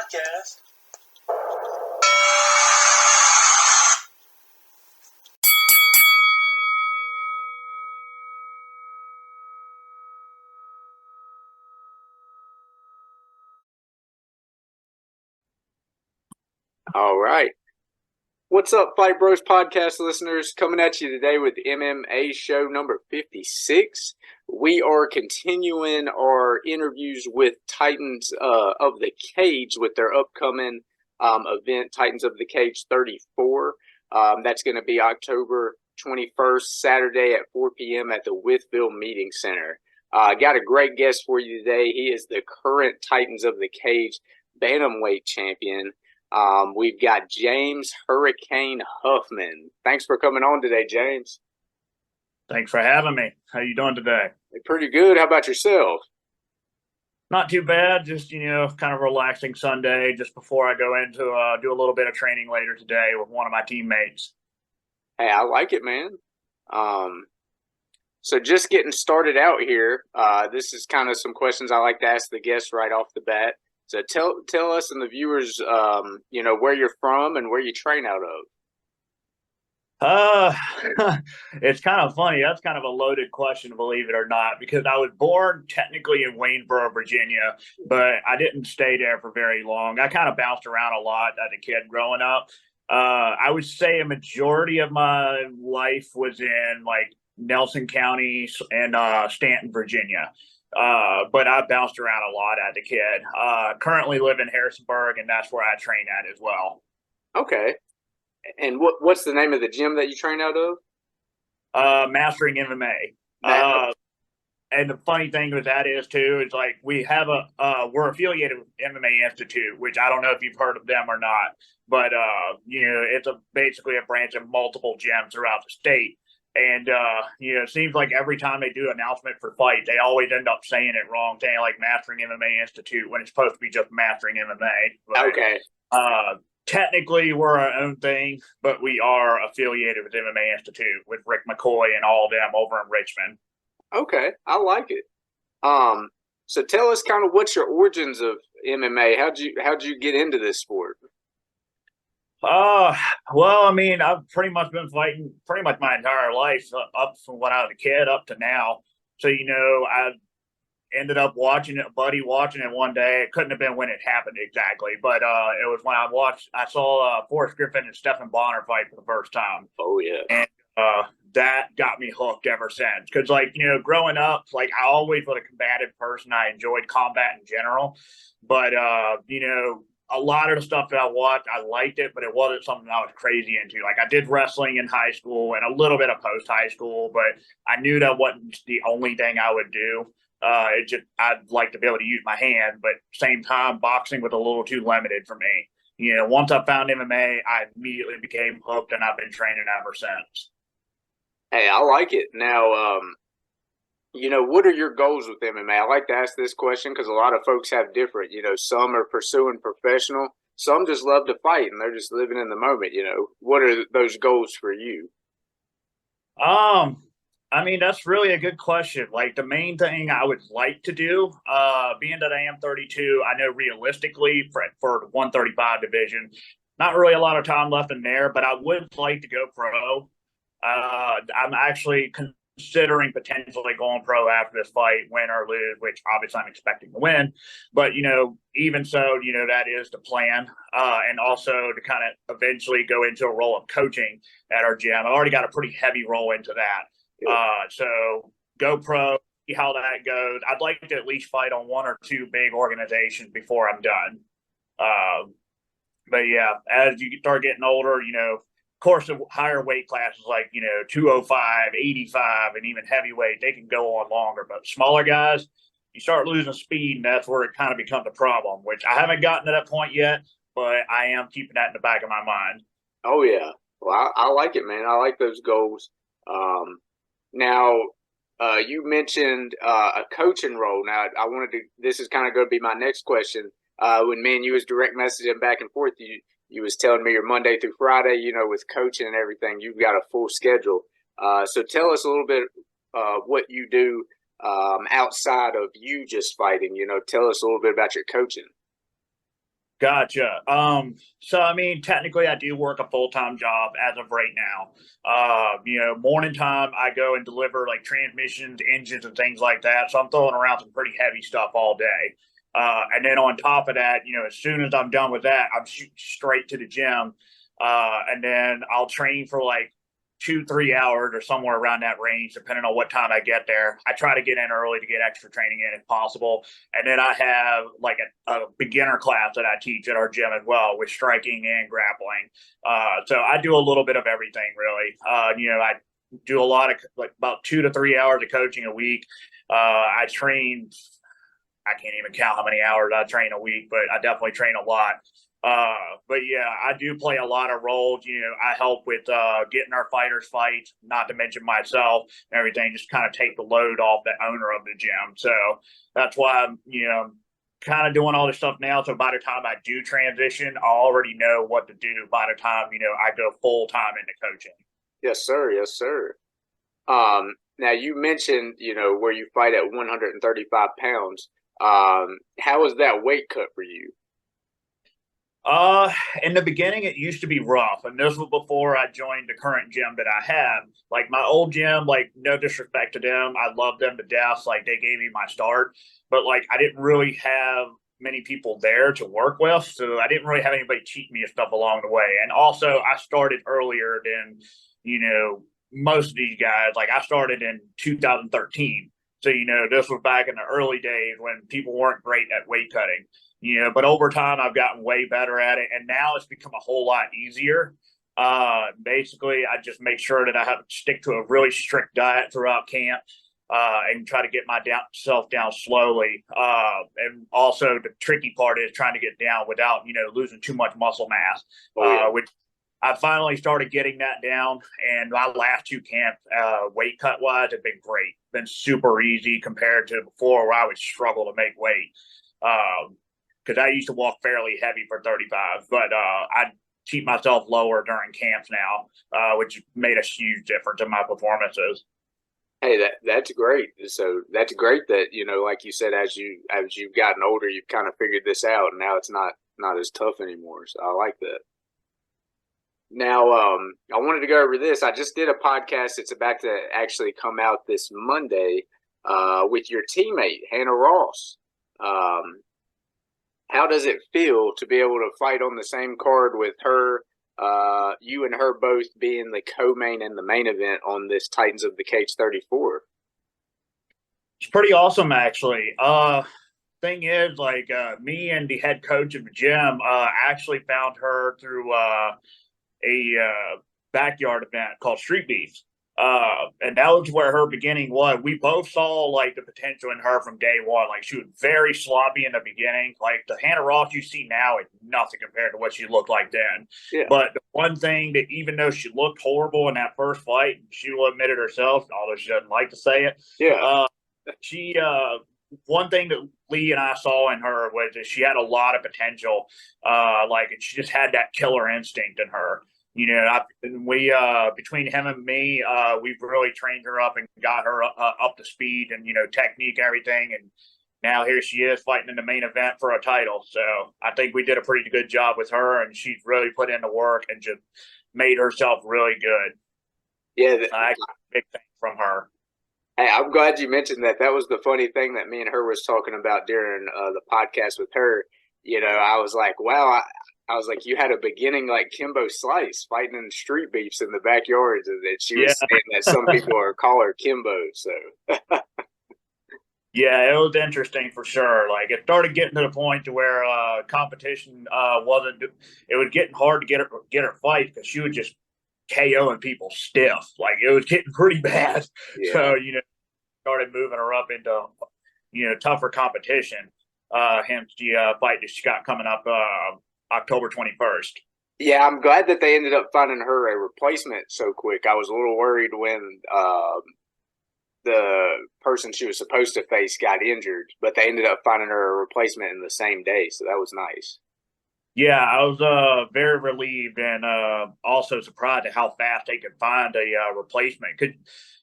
podcast. All right. What's up, Fight Bros podcast listeners? Coming at you today with MMA Show number 56. We are continuing our interviews with Titans of the Cage with their upcoming event, Titans of the Cage 34. That's going to be October 21st, Saturday at 4 p.m. at the Withville Meeting Center. Got a great guest for you today. He is the current Titans of the Cage bantamweight champion. We've got James Hurricane Huffman. Thanks for coming on today, James. Thanks for having me. How you doing today? Pretty good. How about yourself? Not too bad. Just, kind of relaxing Sunday just before I go into do a little bit of training later today with one of my teammates. Hey, I like it, man. So just getting started out here, this is kind of some questions I like to ask the guests right off the bat. So tell us and the viewers, where you're from and where you train out of. It's kind of funny. That's kind of a loaded question, believe it or not, because I was born technically in Waynesboro, Virginia, but I didn't stay there for very long. I kind of bounced around a lot as a kid growing up. I would say a majority of my life was in like Nelson County and Stanton, Virginia. But I bounced around a lot as a kid. Currently live in Harrisonburg, and that's where I train at as well. Okay. And what's the name of the gym that you train out of? Mastering MMA. And the funny thing with that is too, is like we have we're affiliated with MMA Institute, which I don't know if you've heard of them or not, but it's basically a branch of multiple gyms throughout the state. And, it seems like every time they do an announcement for fight, they always end up saying it wrong, saying like Mastering MMA Institute when it's supposed to be just Mastering MMA. But, okay. Technically, we're our own thing, but we are affiliated with MMA Institute with Rick McCoy and all of them over in Richmond. Okay. I like it. So tell us kind of what's your origins of MMA? How'd you get into this sport? Well, I mean, I've pretty much been fighting pretty much my entire life, up from when I was a kid up to now. So, I ended up watching it one day. It couldn't have been when it happened exactly, but it was when I saw Forrest Griffin and Stephen Bonner fight for the first time. Oh, yeah. And that got me hooked ever since. Because, growing up, I always was a combative person. I enjoyed combat in general. But, a lot of the stuff that I watched, I liked it, but it wasn't something I was crazy into. I did wrestling in high school and a little bit of post-high school, but I knew that wasn't the only thing I would do. I'd like to be able to use my hand, but same time, boxing was a little too limited for me. Once I found MMA, I immediately became hooked, and I've been training ever since. Hey, I like it. Now, what are your goals with MMA? I like to ask this question because a lot of folks have different, some are pursuing professional, some just love to fight and they're just living in the moment, What are those goals for you? I mean, that's really a good question. The main thing I would like to do, being that I am 32, I know realistically for the 135 division, not really a lot of time left in there, but I would like to go pro. I'm actually considering potentially going pro after this fight, win or lose, which obviously I'm expecting to win. But, even so, that is the plan. And also to kind of eventually go into a role of coaching at our gym. I already got a pretty heavy role into that. So go pro, see how that goes. I'd like to at least fight on one or two big organizations before I'm done. But yeah, as you start getting older, of course, the higher weight classes like, 205, 85, and even heavyweight, they can go on longer. But smaller guys, you start losing speed, and that's where it kind of becomes a problem, which I haven't gotten to that point yet, but I am keeping that in the back of my mind. Oh, yeah. Well, I like it, man. I like those goals. Now, you mentioned a coaching role. Now, this is kind of going to be my next question. When me and you was direct messaging back and forth, you was telling me you're Monday through Friday, with coaching and everything, you've got a full schedule. So tell us a little bit what you do outside of you just fighting. Tell us a little bit about your coaching. Gotcha. So I mean, technically, I do work a full-time job as of right now. Morning time, I go and deliver like transmissions, engines, and things like that. So I'm throwing around some pretty heavy stuff all day. And then on top of that, as soon as I'm done with that, I'm shooting straight to the gym. And then I'll train for like 2, 3 hours or somewhere around that range, depending on what time I get there. I try to get in early to get extra training in if possible. And then I have like a beginner class that I teach at our gym as well with striking and grappling. So I do a little bit of everything really. I do a lot of like about 2 to 3 hours of coaching a week. I train, I can't even count how many hours I train a week, but I definitely train a lot. But yeah, I do play a lot of roles. I help with getting our fighters fights, not to mention myself and everything, just kind of take the load off the owner of the gym. So that's why I'm, kind of doing all this stuff now. So by the time I do transition, I already know what to do by the time, I go full time into coaching. Yes, sir. Yes, sir. Now you mentioned, where you fight at 135 pounds. How was that weight cut for you? In the beginning, it used to be rough, and this was before I joined the current gym that I had. Like my old gym, like no disrespect to them, I love them to death. Like they gave me my start, but like I didn't really have many people there to work with, so I didn't really have anybody teach me stuff along the way. And also, I started earlier than most of these guys. Like I started in 2013, so this was back in the early days when people weren't great at weight cutting. But over time I've gotten way better at it, and now it's become a whole lot easier. Basically, I just make sure that I have to stick to a really strict diet throughout camp, and try to get myself down slowly. And also, the tricky part is trying to get down without losing too much muscle mass, which I finally started getting that down. And my last two camps, weight cut wise, have been great. Been super easy compared to before, where I would struggle to make weight. Because I used to walk fairly heavy for 35, but I keep myself lower during camps now, which made a huge difference in my performances. Hey, that's great. So that's great that, like you said, as you've gotten older, you've kind of figured this out, and now it's not as tough anymore. So I like that. Now, I wanted to go over this. I just did a podcast. It's about to actually come out this Monday, with your teammate Hannah Ross. How does it feel to be able to fight on the same card with her, you and her both being the co-main and the main event on this Titans of the Cage 34? It's pretty awesome, actually. Thing is, like me and the head coach of the gym actually found her through a backyard event called Street Beefs. And that was where her beginning was. We both saw like the potential in her from day one. Like she was very sloppy in the beginning. Like the Hannah Ross you see now is nothing compared to what she looked like then. Yeah. But the one thing that even though she looked horrible in that first fight, she will admit it herself, although she doesn't like to say it. Yeah. She one thing that Lee and I saw in her was that she had a lot of potential. Like she just had that killer instinct in her. We between him and me, we've really trained her up and got her up to speed and technique, everything. And now here she is fighting in the main event for a title. So I think we did a pretty good job with her, and she's really put in the work and just made herself really good. Yeah, I big thing from her. Hey, I'm glad you mentioned that. That was the funny thing that me and her was talking about during the podcast with her. I was like, wow, I was like, you had a beginning like Kimbo Slice fighting in street beefs in the backyards, and that she was saying that some people call her Kimbo. So yeah, it was interesting for sure. Like it started getting to the point to where competition wasn't. It was getting hard to get her fight because she was just KOing people stiff. Like it was getting pretty bad. Yeah. So started moving her up into tougher competition. Hence the fight that she got coming up October 21st. Yeah, I'm glad that they ended up finding her a replacement so quick. I was a little worried when the person she was supposed to face got injured, but they ended up finding her a replacement in the same day, so that was nice. Yeah, I was very relieved and also surprised at how fast they could find a replacement.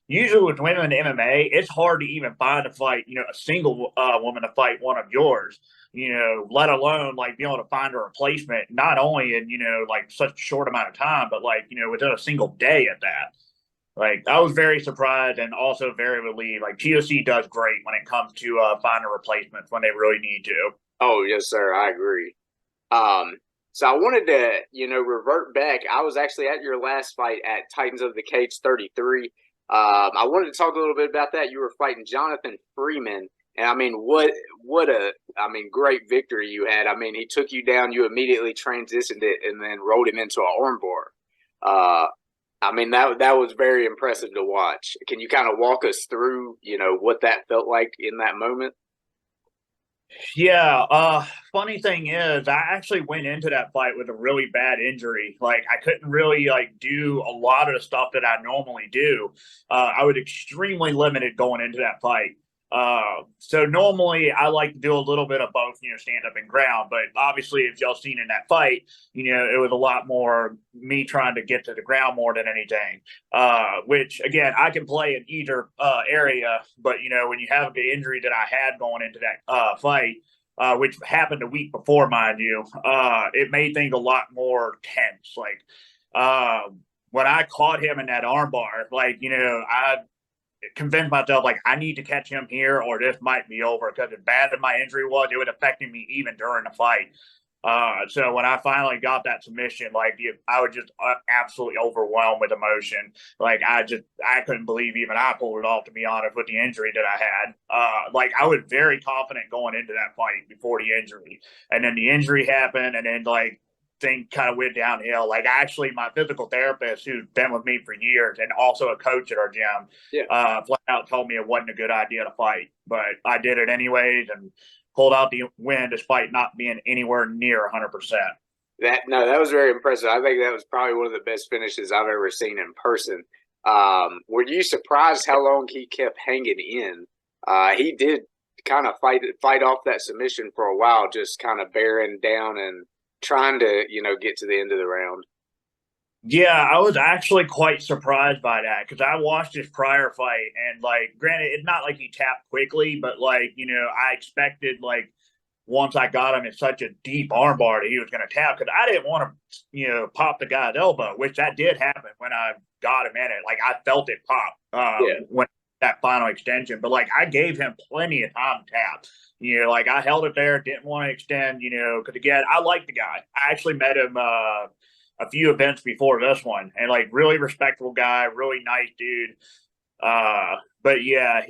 Usually with women in MMA, it's hard to even find a fight, a single woman to fight one of yours. let alone like being able to find a replacement, not only in, like such a short amount of time, but like, within a single day at that. Like, I was very surprised and also very relieved. Like, TOC does great when it comes to finding replacements when they really need to. Oh, yes, sir. I agree. So I wanted to, revert back. I was actually at your last fight at Titans of the Cage 33. I wanted to talk a little bit about that. You were fighting Jonathan Freeman. And I mean, great victory you had. I mean, he took you down, you immediately transitioned it and then rolled him into an armbar. I mean, that was very impressive to watch. Can you kind of walk us through, what that felt like in that moment? Yeah. Funny thing is, I actually went into that fight with a really bad injury. Like, I couldn't really like do a lot of the stuff that I normally do. I was extremely limited going into that fight. So normally I like to do a little bit of both, stand up and ground. But obviously, if y'all seen in that fight, it was a lot more me trying to get to the ground more than anything. Which again, I can play in either area, but when you have the injury that I had going into that fight, which happened a week before, mind you, it made things a lot more tense. Like when I caught him in that armbar, like I convinced myself like I need to catch him here or this might be over, because as bad as my injury was, it was affecting me even during the fight. So when I finally got that submission, like I was just absolutely overwhelmed with emotion. Like I couldn't believe even I pulled it off, to be honest, with the injury that I had. Like I was very confident going into that fight before the injury, and then the injury happened, and then like thing kind of went downhill. Like actually, my physical therapist, who's been with me for years and also a coach at our gym, Yeah. Flat out told me it wasn't a good idea to fight, but I did it anyways and pulled out the win despite not being anywhere near 100%. That was very impressive. I think that was probably one of the best finishes I've ever seen in person. Were you surprised how long he kept hanging in? He did kind of fight off that submission for a while, just kind of bearing down and trying to get to the end of the round. Yeah, I was actually quite surprised by that because I watched his prior fight and like granted it's not like he tapped quickly, but like, I expected like once I got him in such a deep armbar that he was gonna tap, because I didn't want to, pop the guy's elbow, which that did happen when I got him in it. Like I felt it pop Yeah. when that final extension, but like I gave him plenty of time to tap. Like I held it there, didn't want to extend, because again, I like the guy. I actually met him a few events before this one, and like really respectable guy, really nice dude. But yeah,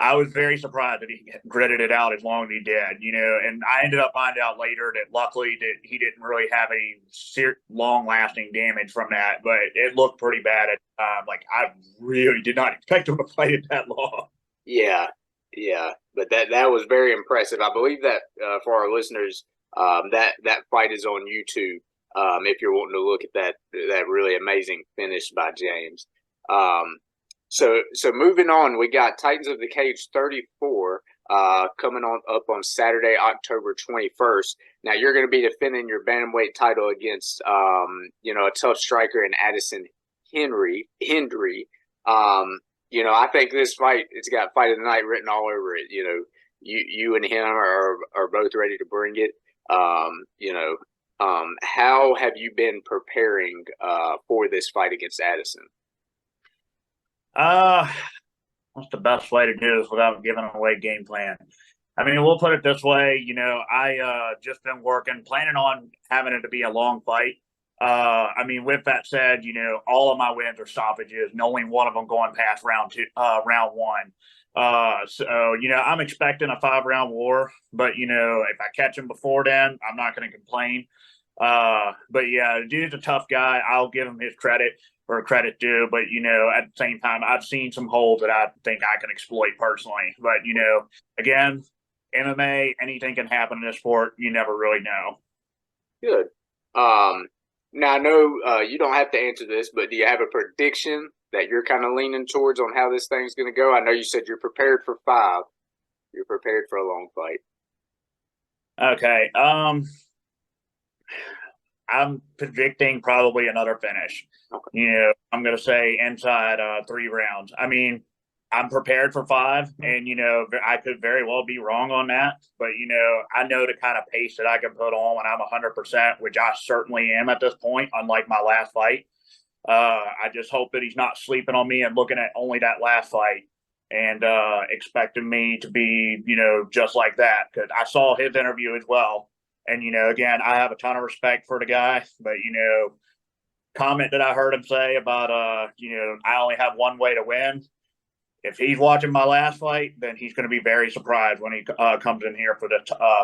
I was very surprised that he gritted it out as long as he did, and I ended up finding out later that luckily that he didn't really have any long lasting damage from that, but it looked pretty bad at the time. Like I really did not expect him to fight it that long. Yeah, yeah, but that was very impressive. I believe that for our listeners, that fight is on YouTube. If you're wanting to look at that really amazing finish by James. So moving on, we got Titans of the Cage 34 coming on up on Saturday, October 21st. Now you're going to be defending your bantamweight title against a tough striker in Addison Hendry. I think this fight, it's got fight of the night written all over it. You and him are both ready to bring it. How have you been preparing for this fight against Addison? What's the best way to do this without giving away game plan? I mean, we'll put it this way. I just been planning on having it to be a long fight. I mean, with that said, all of my wins are stoppages, and only one of them going past round one. So I'm expecting a 5-round war, but if I catch him before then, I'm not going to complain. But yeah, the dude's a tough guy. I'll give him his credit or credit due, but at the same time, I've seen some holes that I think I can exploit personally. But again, MMA, anything can happen in this sport. You never really know. Good. Now I know you don't have to answer this, but do you have a prediction that you're kind of leaning towards on how this thing's going to go? I know you said you're prepared for 5. You're prepared for a long fight. Okay. I'm predicting probably another finish. Okay. I'm going to say inside 3 rounds. I mean, I'm prepared for 5, and I could very well be wrong on that. But I know the kind of pace that I can put on when I'm 100%, which I certainly am at this point. Unlike my last fight, I just hope that he's not sleeping on me and looking at only that last fight and expecting me to be, just like that. Because I saw his interview as well, and again, I have a ton of respect for the guy, but comment that I heard him say about I only have one way to win. If he's watching my last fight, then he's going to be very surprised when he comes in here for the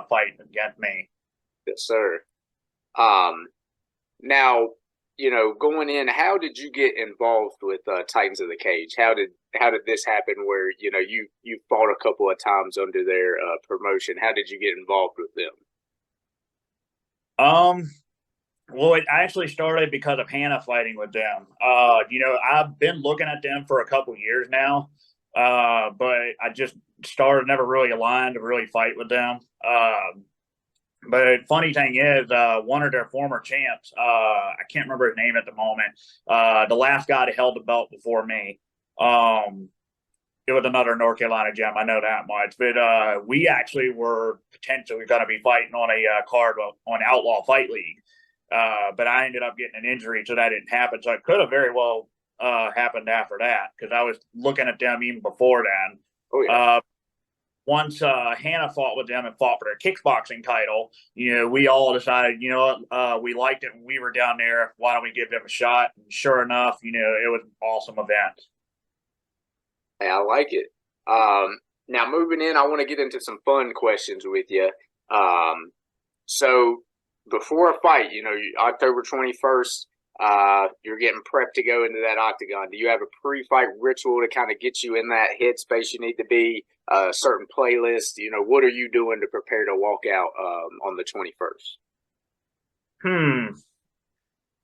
fight against me. Yes, sir. Now, going in, how did you get involved with Titans of the Cage? How did this happen? Where you fought a couple of times under their promotion. How did you get involved with them? Well, it actually started because of Hannah fighting with them. I've been looking at them for a couple years now, but I just never really aligned to really fight with them. But funny thing is, one of their former champs, I can't remember his name at the moment, the last guy that held the belt before me, it was another North Carolina gem. I know that much. But we actually were potentially going to be fighting on a card on Outlaw Fight League. But I ended up getting an injury, so that didn't happen. So it could have very well happened after that, because I was looking at them even before then. Oh, yeah. Once Hannah fought with them and fought for their kickboxing title, we all decided, we liked it when we were down there. Why don't we give them a shot? And sure enough, it was an awesome event. Hey, I like it. Now, moving in, I want to get into some fun questions with you. So before a fight, October 21st, you're getting prepped to go into that octagon. Do you have a pre-fight ritual to kind of get you in that headspace you need to be? A certain playlist? What are you doing to prepare to walk out on the 21st?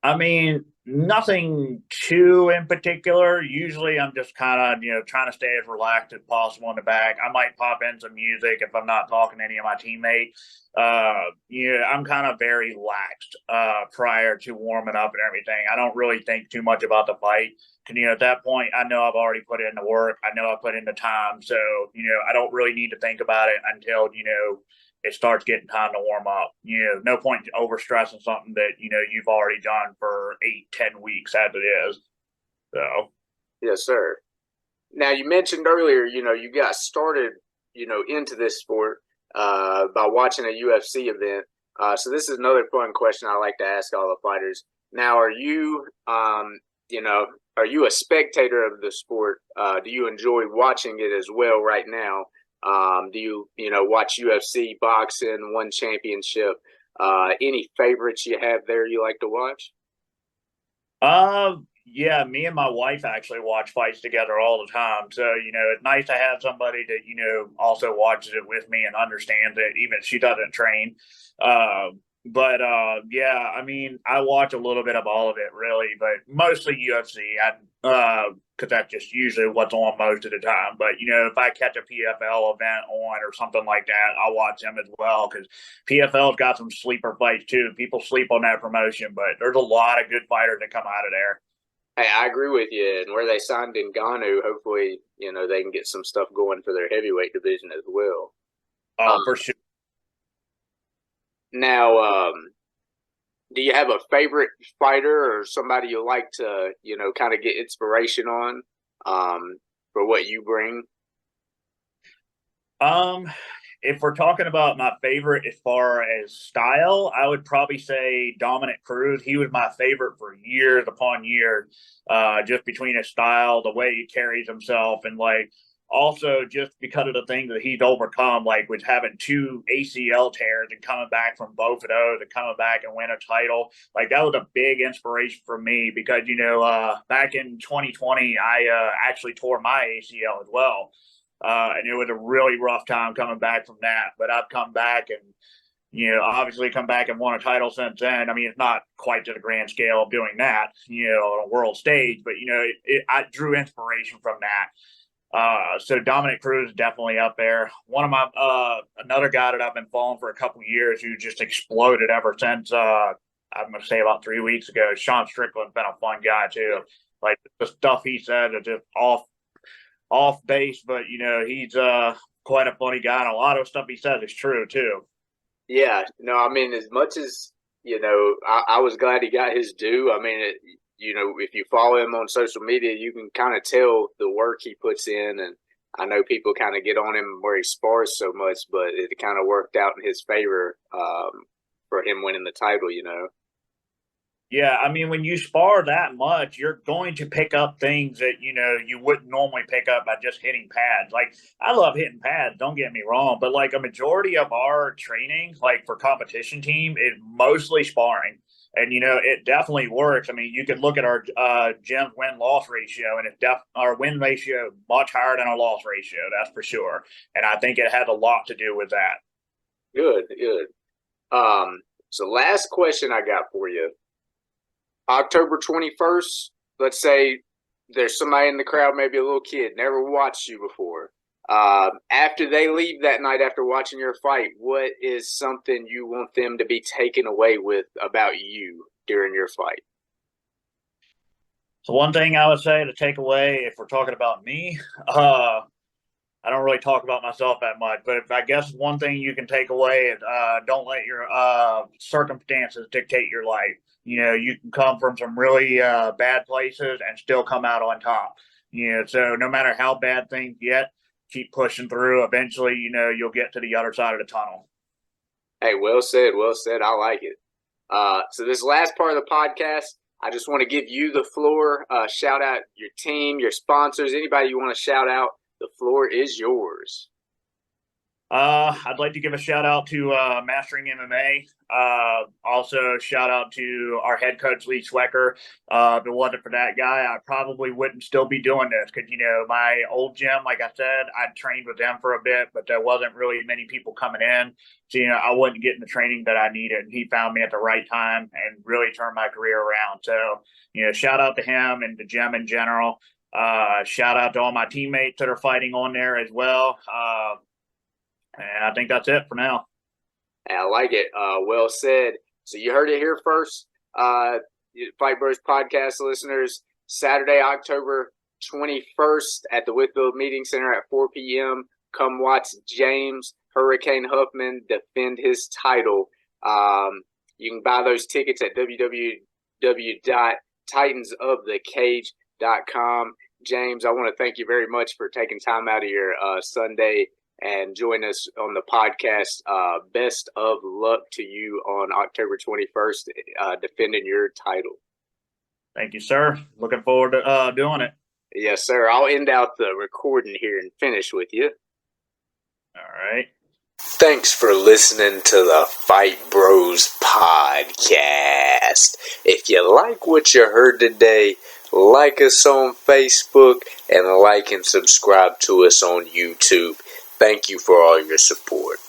I mean, nothing too in particular. Usually I'm just kind of, trying to stay as relaxed as possible in the back. I might pop in some music if I'm not talking to any of my teammates. I'm kind of very laxed prior to warming up and everything. I don't really think too much about the fight. At that point, I know I've already put in the work. I know I put in the time. So, I don't really need to think about it until, it starts getting time to warm up. No point overstressing something that, you've already done for 8-10 weeks as it is. So. Yes, sir. Now, you mentioned earlier, you got started, into this sport by watching a UFC event. So this is another fun question I like to ask all the fighters. Now, are you a spectator of the sport? Do you enjoy watching it as well right now? Do you watch UFC, boxing, one championship? Any favorites you have there you like to watch? Yeah, me and my wife actually watch fights together all the time. So, it's nice to have somebody that, also watches it with me and understands it, even if she doesn't train. Yeah, I mean, I watch a little bit of all of it, really, but mostly UFC. Because that's just usually what's on most of the time. But if I catch a PFL event on or something like that, I'll watch them as well, because PFL's got some sleeper fights too. People sleep on that promotion, but there's a lot of good fighters that come out of there. Hey, I agree with you. And where they signed Ngannou, hopefully, they can get some stuff going for their heavyweight division as well. For sure. Now, do you have a favorite fighter or somebody you like to, kind of get inspiration on for what you bring? If we're talking about my favorite as far as style, I would probably say Dominic Cruz. He was my favorite for years upon years, just between his style, the way he carries himself, and also just because of the things that he's overcome, like with having 2 ACL tears and coming back from both of those and coming back and win a title. That was a big inspiration for me, because, back in 2020, I actually tore my ACL as well. And it was a really rough time coming back from that. But I've come back and, obviously come back and won a title since then. I mean, it's not quite to the grand scale of doing that, on a world stage, but, I drew inspiration from that. So Dominic Cruz is definitely up there. One of my another guy that I've been following for a couple of years, who just exploded ever since I'm going to say about 3 weeks ago. Sean Strickland's been a fun guy too. The stuff he said is just off off base, but he's quite a funny guy, and a lot of stuff he says is true too. Yeah, no, I mean, as much as I was glad he got his due. I mean, if you follow him on social media, you can kind of tell the work he puts in, and I know people kind of get on him where he spars so much, but it kind of worked out in his favor for him winning the title. Yeah, I mean, when you spar that much, you're going to pick up things that you wouldn't normally pick up by just hitting pads. Like, I love hitting pads, don't get me wrong, but like a majority of our training, like for competition team, is mostly sparring. And it definitely works. I mean, you could look at our gym win-loss ratio, and our win ratio much higher than our loss ratio. That's for sure. And I think it had a lot to do with that. Good, good. So last question I got for you. October 21st, let's say there's somebody in the crowd, maybe a little kid, never watched you before. After they leave that night after watching your fight, what is something you want them to be taken away with about you during your fight? So one thing I would say to take away, if we're talking about me, I don't really talk about myself that much, but if I guess one thing you can take away is don't let your circumstances dictate your life. You can come from some really bad places and still come out on top. So no matter how bad things get, keep pushing through. Eventually, you'll get to the other side of the tunnel. Hey, well said, well said. I like it. So this last part of the podcast, I just want to give you the floor. Shout out your team, your sponsors, anybody you want to shout out. The floor is yours. I'd like to give a shout out to Mastering MMA. Also, shout out to our head coach, Lee Swecker. If it wasn't for that guy, I probably wouldn't still be doing this because, my old gym, like I said, I trained with them for a bit, but there wasn't really many people coming in. So, I wasn't getting the training that I needed. And he found me at the right time and really turned my career around. So, shout out to him and the gym in general. Shout out to all my teammates that are fighting on there as well. And I think that's it for now. I like it. Well said. So you heard it here first. Fight Bros podcast listeners, Saturday, October 21st at the Whitfield Meeting Center at 4 p.m. Come watch James Hurricane Huffman defend his title. You can buy those tickets at www.titansofthecage.com. James, I want to thank you very much for taking time out of your Sunday and join us on the podcast. Best of luck to you on October 21st, defending your title. Thank you, sir. Looking forward to doing it. Yes, sir. I'll end out the recording here and finish with you. All right. Thanks for listening to the Fight Bros podcast. If you like what you heard today, like us on Facebook and like and subscribe to us on YouTube. Thank you for all your support.